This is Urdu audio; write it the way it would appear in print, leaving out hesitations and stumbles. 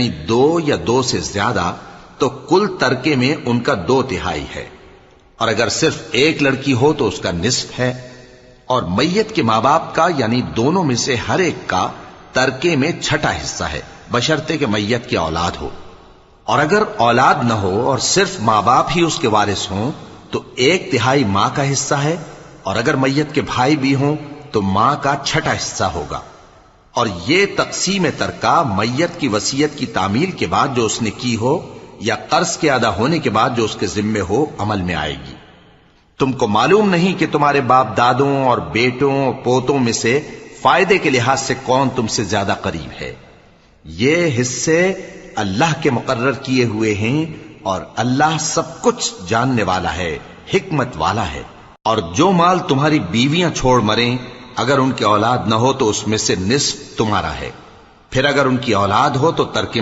یعنی 2 یا 2 سے زیادہ، تو کل ترکے میں ان کا 2/3 ہے، اور اگر صرف ایک لڑکی ہو تو اس کا نصف ہے، اور میت کے ماں باپ کا یعنی دونوں میں سے ہر ایک کا ترکے میں 6واں حصہ ہے، بشرطے کہ میت کی اولاد ہو، اور اگر اولاد نہ ہو اور صرف ماں باپ ہی اس کے وارث ہوں تو 1/3 ماں کا حصہ ہے، اور اگر میت کے بھائی بھی ہوں تو ماں کا 6واں حصہ ہوگا۔ اور یہ تقسیم ترکہ میت کی وصیت کی تعمیل کے بعد جو اس نے کی ہو یا قرض کے ادا ہونے کے بعد جو اس کے ذمے ہو عمل میں آئے گی۔ تم کو معلوم نہیں کہ تمہارے باپ دادوں اور بیٹوں اور پوتوں میں سے فائدے کے لحاظ سے کون تم سے زیادہ قریب ہے۔ یہ حصے اللہ کے مقرر کیے ہوئے ہیں، اور اللہ سب کچھ جاننے والا ہے، حکمت والا ہے۔ اور جو مال تمہاری بیویاں چھوڑ مریں، اگر ان کی اولاد نہ ہو تو اس میں سے نصف تمہارا ہے، پھر اگر ان کی اولاد ہو تو ترکے میں